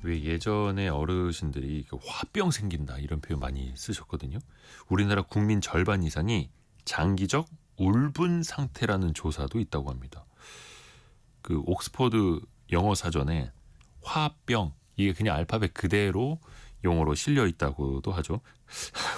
왜 예전에 어르신들이 화병 생긴다 이런 표현 많이 쓰셨거든요. 우리나라 국민 절반 이상이 장기적 울분 상태라는 조사도 있다고 합니다. 그 옥스퍼드 영어 사전에 화병 이게 그냥 알파벳 그대로 용어로 실려 있다고도 하죠.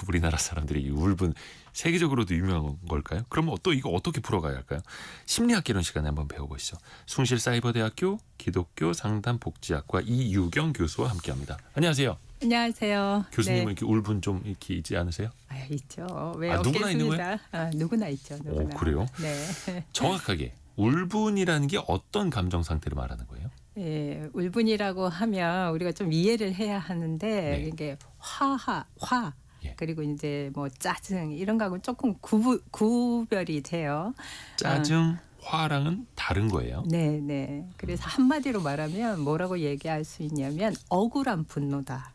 우리나라 사람들이 이 울분 세계적으로도 유명한 걸까요? 그러면 또 이거 어떻게 풀어가야 할까요? 심리학 개론 시간에 한번 배워보시죠. 숭실사이버대학교 기독교 상담복지학과 이유경 교수와 함께합니다. 안녕하세요. 안녕하세요. 교수님은 네. 이렇게 울분 좀 이렇게 있지 않으세요? 있죠. 왜 누구나 있는 없겠습니다. 누구나 있죠. 누구나. 그래요? 네. 정확하게 울분이라는 게 어떤 감정 상태를 말하는 거예요? 예, 울분이라고 하면 우리가 좀 이해를 해야 하는데 네. 이게 예. 그리고 이제 뭐 짜증 이런 거하고는 조금 구별이 돼요. 짜증, 화랑은 다른 거예요? 네. 그래서 한마디로 말하면 뭐라고 얘기할 수 있냐면 억울한 분노다.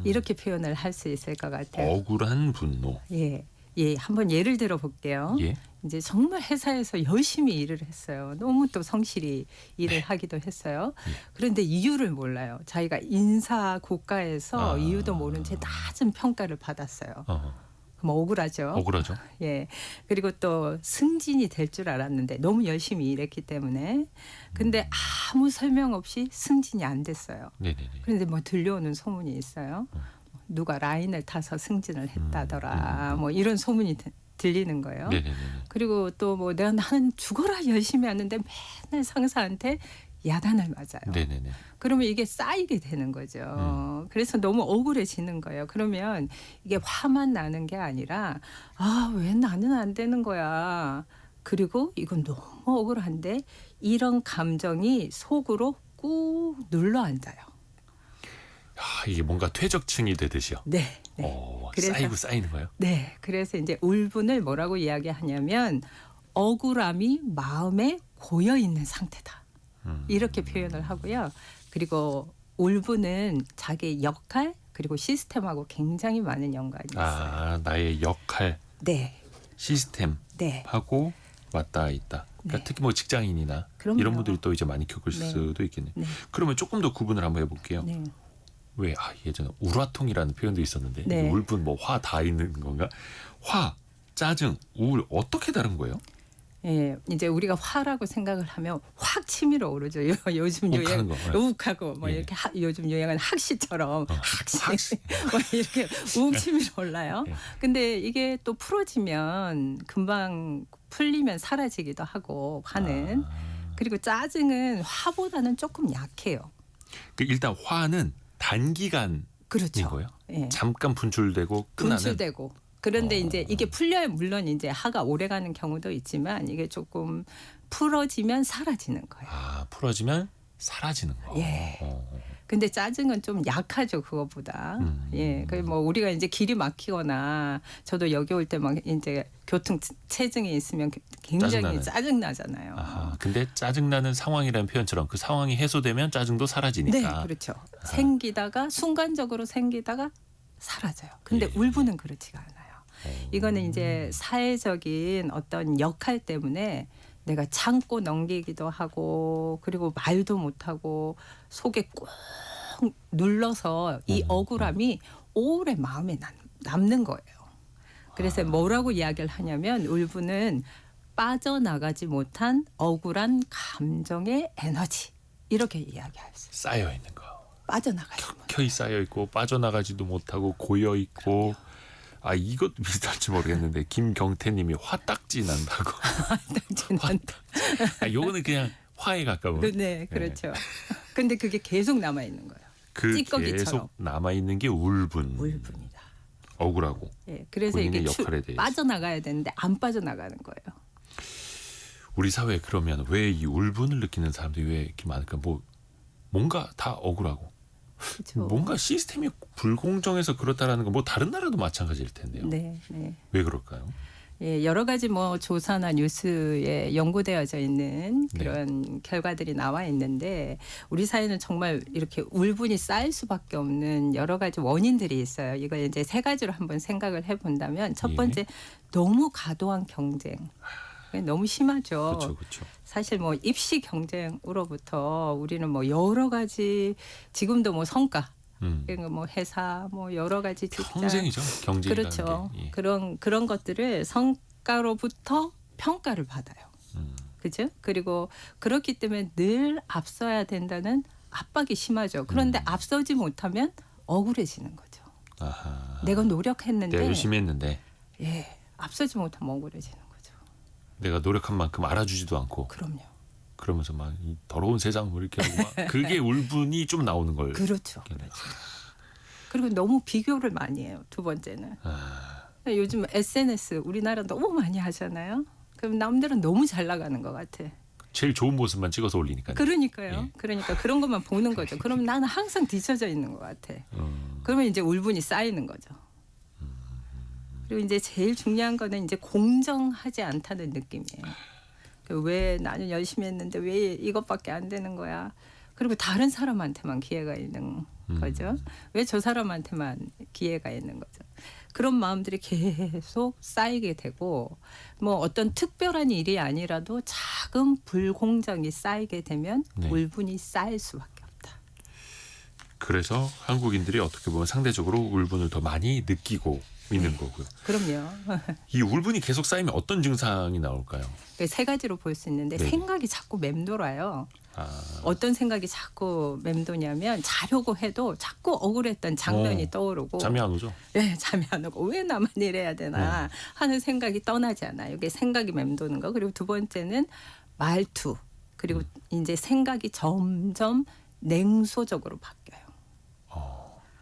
이렇게 표현을 할 수 있을 것 같아요. 억울한 분노. 예, 한번 예를 들어 볼게요. 예. 이제 정말 회사에서 열심히 일을 했어요. 너무 또 성실히 일을 하기도 했어요. 그런데 이유를 몰라요. 자기가 인사 고과에서 이유도 모른 채 낮은 평가를 받았어요. 그럼 억울하죠. 억울하죠. 예. 그리고 또 승진이 될 줄 알았는데 너무 열심히 일했기 때문에 근데 아무 설명 없이 승진이 안 됐어요. 네네네. 그런데 뭐 들려오는 소문이 있어요. 누가 라인을 타서 승진을 했다더라. 뭐 이런 소문이 들리는 거예요. 네네네. 그리고 또 뭐 나는 죽어라 열심히 하는데 맨날 상사한테 야단을 맞아요. 네네네. 그러면 이게 쌓이게 되는 거죠. 그래서 너무 억울해지는 거예요. 그러면 이게 화만 나는 게 아니라 왜 나는 안 되는 거야. 그리고 이건 너무 억울한데 이런 감정이 속으로 꾹 눌러앉아요. 이게 뭔가 퇴적층이 되듯이요. 네. 쌓이고 쌓이는 거예요? 네. 그래서 이제 울분을 뭐라고 이야기하냐면 억울함이 마음에 고여 있는 상태다. 이렇게 표현을 하고요. 그리고 울분은 자기의 역할 그리고 시스템하고 굉장히 많은 연관이 있어요. 나의 역할, 네. 시스템하고 맞닿아 있다. 그러니까 네. 특히 뭐 직장인이나 그럼요. 이런 분들이 또 이제 많이 겪을 네. 수도 있겠네요. 네. 그러면 조금 더 구분을 한번 해볼게요. 네. 왜 예전에 우라통이라는 표현도 있었는데 네. 울분 뭐 화 다 있는 건가? 화, 짜증, 우울 어떻게 다른 거예요? 예, 이제 우리가 화라고 생각을 하면 확 치밀어 오르죠. 요즘 욱하는 유행 거. 네. 욱하고 뭐 예. 이렇게 요즘 유행은 학시처럼 학시. 학시 뭐 이렇게 욱 치밀어 올라요. 예. 근데 이게 또 풀어지면 금방 풀리면 사라지기도 하고 화는 그리고 짜증은 화보다는 조금 약해요. 일단 화는 단기간인 그렇죠. 거예요? 예. 잠깐 분출되고 끝나는. 분출되고. 그런데 이제 이게 풀려야 물론 이제 화가 오래가는 경우도 있지만 이게 조금 풀어지면 사라지는 거예요. 풀어지면 사라지는 거. 예. 근데 짜증은 좀 약하죠 그거보다. 예, 그 뭐 우리가 이제 길이 막히거나 저도 여기 올 때 막 이제 교통 체증이 있으면 굉장히 짜증 나잖아요. 근데 짜증나는 상황이라는 표현처럼 그 상황이 해소되면 짜증도 사라지니까. 네, 그렇죠. 생기다가 순간적으로 생기다가 사라져요. 근데 울분은 그렇지가 않아요. 이거는 이제 사회적인 어떤 역할 때문에 내가 참고 넘기기도 하고 그리고 말도 못하고 속에 꼭 눌러서 이 억울함이 오래 마음에 남는 거예요. 그래서 뭐라고 이야기를 하냐면 울분은 빠져나가지 못한 억울한 감정의 에너지 이렇게 이야기할 수 있어요. 쌓여 있는 거. 빠져나가지 켜이 쌓여 있고 빠져나가지도 못하고 고여 있고. 이것 비슷할지 모르겠는데 김경태님이 화딱지 난다고. 요거는 그냥 화에 가까운. 네, 그렇죠. 근데 그게 계속 남아 있는 거예요. 그 찌꺼기처럼. 계속 남아 있는 게 울분. 울분이다. 억울하고. 예, 그래서 본인의 이게 역할에 대해서. 빠져나가야 되는데 안 빠져나가는 거예요. 우리 사회에 그러면 왜 이 울분을 느끼는 사람들이 왜 이렇게 많을까? 뭔가 다 억울하고. 그렇죠. 뭔가 시스템이 불공정해서 그렇다라는 건 뭐 다른 나라도 마찬가지일 텐데요. 네. 왜 그럴까요? 예, 여러 가지 뭐 조사나 뉴스에 연구되어져 있는 그런 결과들이 나와 있는데 우리 사회는 정말 이렇게 울분이 쌓일 수밖에 없는 여러 가지 원인들이 있어요. 이걸 이제 세 가지로 한번 생각을 해본다면 첫 번째 너무 과도한 경쟁. 그게 너무 심하죠. 그렇죠, 그렇죠. 사실 뭐 입시 경쟁으로부터 우리는 뭐 여러 가지 지금도 뭐 성과 그러니까 뭐 회사 뭐 여러 가지 직장 평생이죠, 경쟁이라는 그렇죠. 게. 예. 그런 것들을 성과로부터 평가를 받아요. 그죠? 그리고 그렇기 때문에 늘 앞서야 된다는 압박이 심하죠. 그런데 앞서지 못하면 억울해지는 거죠. 아하. 내가 노력했는데 내가 열심히 했는데 예, 앞서지 못하면 억울해지는 거죠. 내가 노력한 만큼 알아주지도 않고 그럼요. 그러면서 막 이 더러운 세상 뭐 이렇게 하고 막 그게 울분이 좀 나오는 걸. 그렇죠. 그렇죠. 그리고 너무 비교를 많이 해요. 두 번째는. 아, 요즘 SNS 우리나라 너무 많이 하잖아요. 그럼 남들은 너무 잘 나가는 것 같아. 제일 좋은 모습만 찍어서 올리니까요. 그러니까요. 예. 그러니까 그런 것만 보는 거죠. 그럼 나는 항상 뒤처져 있는 것 같아. 그러면 이제 울분이 쌓이는 거죠. 그리고 이제 제일 중요한 거는 이제 공정하지 않다는 느낌이에요. 왜 나는 열심히 했는데 왜 이것밖에 안 되는 거야? 그리고 다른 사람한테만 기회가 있는 거죠. 왜 저 사람한테만 기회가 있는 거죠. 그런 마음들이 계속 쌓이게 되고 뭐 어떤 특별한 일이 아니라도 작은 불공정이 쌓이게 되면 네. 울분이 쌓일 수밖에 없다. 그래서 한국인들이 어떻게 보면 상대적으로 울분을 더 많이 느끼고 있는 거고요. 그럼요. 이 울분이 계속 쌓이면 어떤 증상이 나올까요? 세 가지로 볼 수 있는데 네. 생각이 자꾸 맴돌아요. 아, 어떤 생각이 자꾸 맴도냐면 자려고 해도 자꾸 억울했던 장면이 떠오르고 잠이 안 오죠? 네, 잠이 안 오고 왜 나만 이래야 되나 하는 생각이 떠나지 않아요. 이게 생각이 맴도는 거. 그리고 두 번째는 말투. 그리고 이제 생각이 점점 냉소적으로 바뀌어요.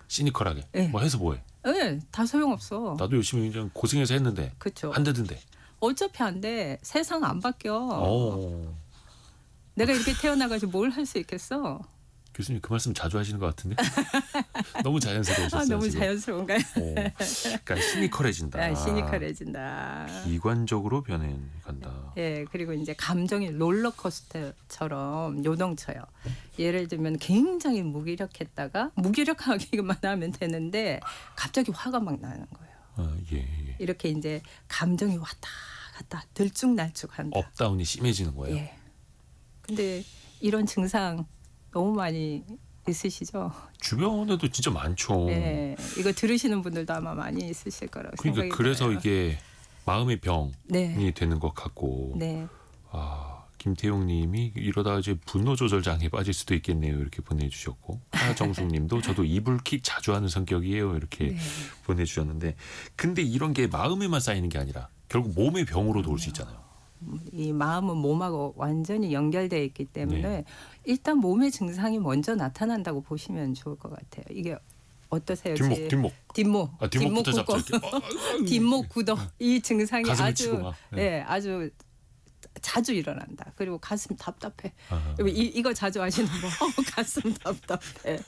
시니컬하게. 네. 뭐 해서 뭐해? 네, 다 소용없어. 나도 열심히 그냥 고생해서 했는데 그렇죠. 안 되던데. 어차피 안 돼. 세상 안 바뀌어. 어. 내가 이렇게 태어나가지고 뭘 할 수 있겠어? 교수님 그 말씀 자주 하시는 것 같은데 너무 자연스러우셨어요. 너무 지금. 자연스러운가요? 그러니까 시니컬해진다. 시니컬해진다. 비관적으로 변해간다. 예, 그리고 이제 감정이 롤러코스터처럼 요동쳐요. 예를 들면 굉장히 무기력하기만 하면 되는데 갑자기 화가 막 나는 거예요. 예. 이렇게 이제 감정이 왔다 갔다 들쭉날쭉한다. 업다운이 심해지는 거예요. 예. 근데 이런 증상 너무 많이 있으시죠? 주변에도 진짜 많죠. 네, 이거 들으시는 분들도 아마 많이 있으실 거라고 그러니까 생각이 그래서 들어요. 이게 마음의 병이 네, 되는 것 같고. 네, 김태용님이 이러다 이제 분노 조절 장애 빠질 수도 있겠네요. 이렇게 보내주셨고 하정숙님도 저도 이불킥 자주 하는 성격이에요. 이렇게 네. 보내주셨는데 근데 이런 게 마음에만 쌓이는 게 아니라 결국 몸의 병으로도 올 수 있잖아요. 이 마음은 몸하고 완전히 연결되어 있기 때문에 네. 일단 몸의 증상이 먼저 나타난다고 보시면 좋을 것 같아요. 이게 어떠세요? 뒷목. 뒷목부터 잡죠. 이렇게. 뒷목 굳어. 이 증상이 가슴을 치고 아주 막. 아주 자주 일어난다. 그리고 가슴 답답해. 아. 이거 자주 하시는 분, 가슴 답답해.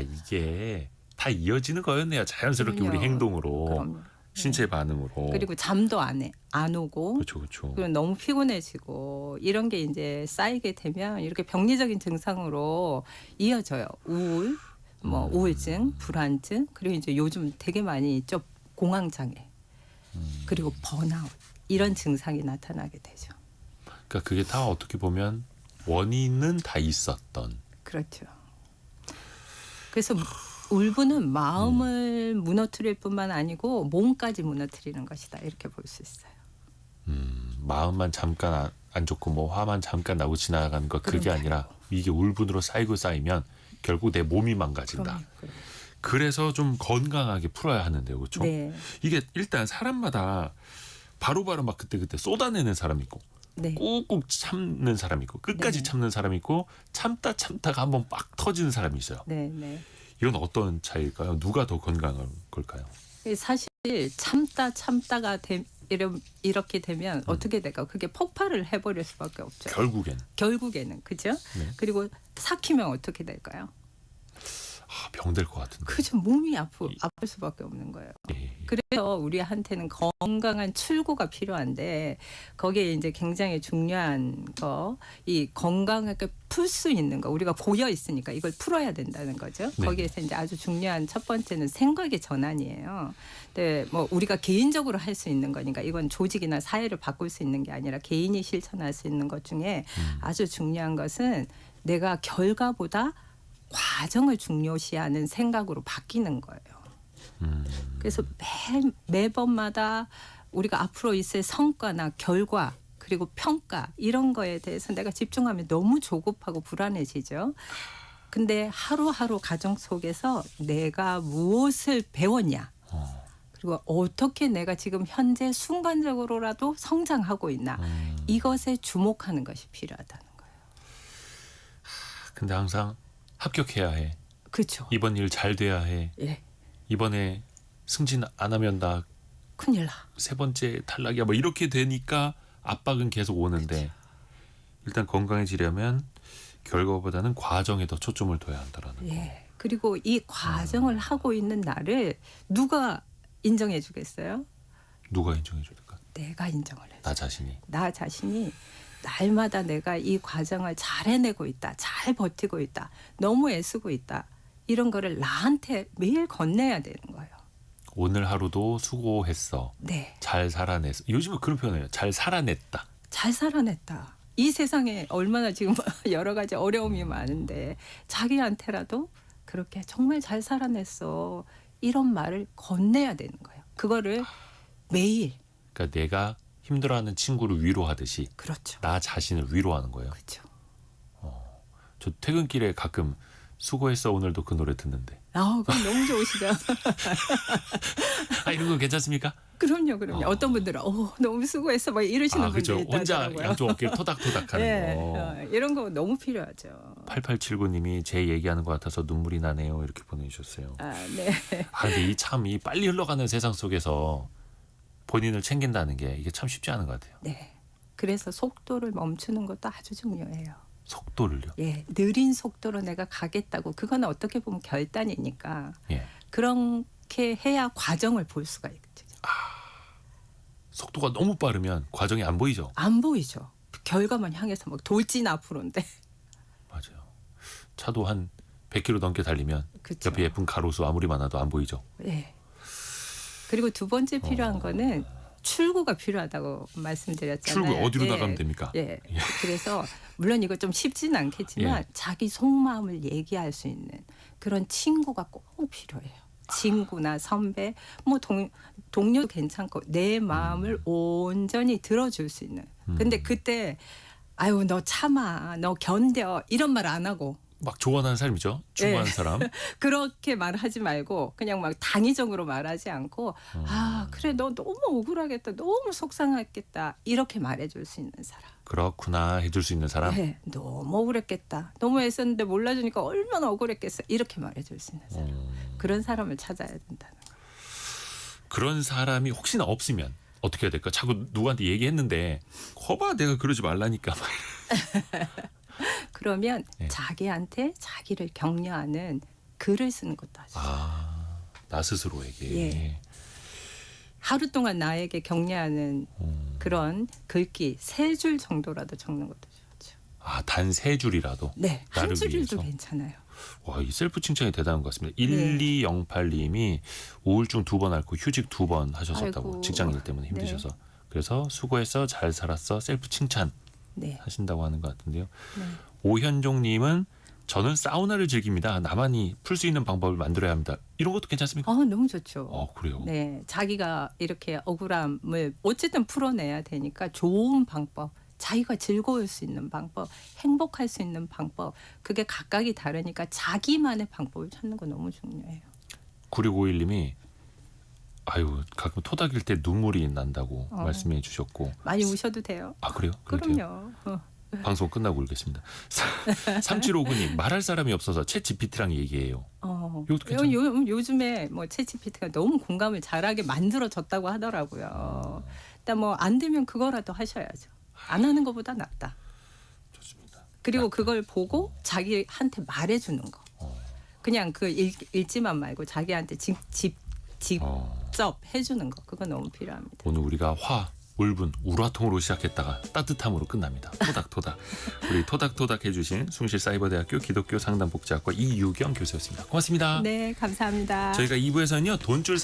이게 다 이어지는 거였네요. 자연스럽게 그럼요. 우리 행동으로, 그럼요. 신체 반응으로. 그리고 잠도 안 오고. 그렇죠. 그리고 너무 피곤해지고 이런 게 이제 쌓이게 되면 이렇게 병리적인 증상으로 이어져요. 우울, 뭐 우울증, 불안증, 그리고 이제 요즘 되게 많이 있죠. 공황장애, 그리고 번아웃 이런 증상이 나타나게 되죠. 그러니까 그게 다 어떻게 보면 원인은 다 있었던. 그렇죠. 그래서 울분은 마음을 무너뜨릴 뿐만 아니고 몸까지 무너뜨리는 것이다. 이렇게 볼 수 있어요. 마음만 잠깐 안 좋고 뭐 화만 잠깐 나고 지나가는 것 그게 그럼요. 아니라 이게 울분으로 쌓이면 결국 내 몸이 망가진다. 그럼요. 그래서 좀 건강하게 풀어야 하는데요, 그렇죠? 네. 이게 일단 사람마다 바로바로 막 그때 쏟아내는 사람 있고 네. 꾹꾹 참는 사람 있고 끝까지 네. 참는 사람 있고 참다가 한번 빡 터지는 사람이 있어요. 네. 네. 이건 어떤 차이일까요? 누가 더 건강한 걸까요? 사실 참다가 이렇게 되면 어떻게 될까? 그게 폭발을 해버릴 수밖에 없죠. 결국에는 그죠? 네. 그리고 삭히면 어떻게 될까요? 병될 것 같은데. 그죠? 몸이 아플 수밖에 없는 거예요. 예. 그래서 우리한테는 건강한 출구가 필요한데 거기에 이제 굉장히 중요한 거 이 건강하게 풀 수 있는 거 우리가 고여 있으니까 이걸 풀어야 된다는 거죠. 네. 거기에서 이제 아주 중요한 첫 번째는 생각의 전환이에요. 근데 뭐 우리가 개인적으로 할 수 있는 거니까 이건 조직이나 사회를 바꿀 수 있는 게 아니라 개인이 실천할 수 있는 것 중에 아주 중요한 것은 내가 결과보다 과정을 중요시하는 생각으로 바뀌는 거예요. 그래서 매번마다 우리가 앞으로 있을 성과나 결과 그리고 평가 이런 거에 대해서 내가 집중하면 너무 조급하고 불안해지죠. 근데 하루하루 가정 속에서 내가 무엇을 배웠냐 그리고 어떻게 내가 지금 현재 순간적으로라도 성장하고 있나 이것에 주목하는 것이 필요하다는 거예요. 근데 항상 합격해야 해. 그렇죠. 이번 일 잘 돼야 해. 예, 이번에 승진 안 하면 나 큰일 나. 세 번째 탈락이야. 뭐 이렇게 되니까 압박은 계속 오는데 일단 건강해지려면 결과보다는 과정에 더 초점을 둬야 한다라는 거. 예. 그리고 이 과정을 하고 있는 나를 누가 인정해 주겠어요? 누가 인정해 줄까? 내가 인정을 해줘. 나 자신이. 나 자신이 날마다 내가 이 과정을 잘 해내고 있다. 잘 버티고 있다. 너무 애쓰고 있다. 이런 거를 나한테 매일 건네야 되는 거예요. 오늘 하루도 수고했어. 네. 잘 살아냈어. 요즘은 그런 표현을 해요. 잘 살아냈다. 잘 살아냈다. 이 세상에 얼마나 지금 여러 가지 어려움이 많은데 자기한테라도 그렇게 정말 잘 살아냈어. 이런 말을 건네야 되는 거예요. 그거를 매일. 그러니까 내가 힘들어하는 친구를 위로하듯이 그렇죠. 나 자신을 위로하는 거예요. 그렇죠. 저 퇴근길에 가끔 수고했어 오늘도 그 노래 듣는데. 아, 그럼 너무 좋으시죠. 아 이런 거 괜찮습니까? 그럼요. 어떤 분들은 너무 수고했어 막 이러시는 아 그렇죠. 분들이 혼자 있더라고요. 양쪽 어깨를 토닥토닥하는 네, 거. 이런 거 너무 필요하죠. 8879님이 제 얘기하는 것 같아서 눈물이 나네요 이렇게 보내주셨어요. 아, 네. 아 근데 이 빨리 흘러가는 세상 속에서 본인을 챙긴다는 게 이게 참 쉽지 않은 것 같아요. 네. 그래서 속도를 멈추는 것도 아주 중요해요. 속도를요. 예, 느린 속도로 내가 가겠다고 그거는 어떻게 보면 결단이니까 예. 그렇게 해야 과정을 볼 수가 있죠. 속도가 너무 빠르면 과정이 안 보이죠. 안 보이죠. 결과만 향해서 막 돌진 앞으로인데. 맞아요. 차도 한 100km 넘게 달리면 그쵸. 옆에 예쁜 가로수 아무리 많아도 안 보이죠. 예. 그리고 두 번째 필요한 거는 출구가 필요하다고 말씀드렸잖아요. 출구 어디로 예. 나가면 됩니까? 예. 그래서 물론 이거 좀 쉽지는 않겠지만 예. 자기 속마음을 얘기할 수 있는 그런 친구가 꼭 필요해요. 친구나 선배, 뭐 동료도 괜찮고 내 마음을 온전히 들어줄 수 있는. 근데 그때 아유 너 참아, 너 견뎌 이런 말 안 하고 막 조언하는 사람이죠. 추구하는 예. 사람. 그렇게 말하지 말고 그냥 막 당위적으로 말하지 않고 아 그래 너 너무 억울하겠다, 너무 속상하겠다 이렇게 말해줄 수 있는 사람. 그렇구나 해줄 수 있는 사람. 네, 너무 억울했겠다. 너무 애썼는데 몰라주니까 얼마나 억울했겠어. 이렇게 말해줄 수 있는 사람. 그런 사람을 찾아야 된다는 거. 그런 사람이 혹시나 없으면 어떻게 해야 될까? 자꾸 누구한테 얘기했는데 거봐 내가 그러지 말라니까. 그러면 예. 자기한테 자기를 격려하는 글을 쓰는 것도 아주 나 스스로에게. 예. 하루 동안 나에게 격려하는 그런 글귀 3줄 정도라도 적는 것도 좋죠. 단 3줄이라도. 네, 한 나를 줄도 위해서. 괜찮아요. 와, 이 셀프 칭찬이 대단한 것 같습니다. 네. 1208님이 우울증 2번 앓고 휴직 2번 하셨었다고. 아이고. 직장 일 때문에 힘드셔서. 그래서 수고했어, 잘 살았어, 셀프 칭찬 네. 하신다고 하는 것 같은데요. 네. 오현종님은 저는 사우나를 즐깁니다. 나만이 풀 수 있는 방법을 만들어야 합니다. 이런 것도 괜찮습니까? 너무 좋죠. 그래요. 네, 자기가 이렇게 억울함을 어쨌든 풀어내야 되니까 좋은 방법, 자기가 즐거울 수 있는 방법, 행복할 수 있는 방법, 그게 각각이 다르니까 자기만의 방법을 찾는 거 너무 중요해요. 9651님이 아유 가끔 토닥일 때 눈물이 난다고 말씀해 주셨고. 많이 우셔도 돼요. 그래요? 그래도 돼요? 그럼요. 방송 끝나고 울겠습니다. 3759님 말할 사람이 없어서 챗 GPT랑 얘기해요. 이것도 괜찮아요. 요즘에 뭐 챗GPT가 너무 공감을 잘하게 만들어졌다고 하더라고요. 일단 뭐 안 되면 그거라도 하셔야죠. 안 하는 것보다 낫다. 좋습니다. 그리고 그걸 보고 자기한테 말해주는 거. 그냥 그 읽지만 말고 자기한테 직접 해주는 거 그거 너무 필요합니다. 오늘 우리가 화, 울분, 우라통으로 시작했다가 따뜻함으로 끝납니다. 토닥토닥. 우리 토닥토닥 해주신 숭실사이버대학교 기독교 상담복지학과 이유경 교수였습니다. 고맙습니다. 네, 감사합니다. 저희가 2부에서는요. 돈줄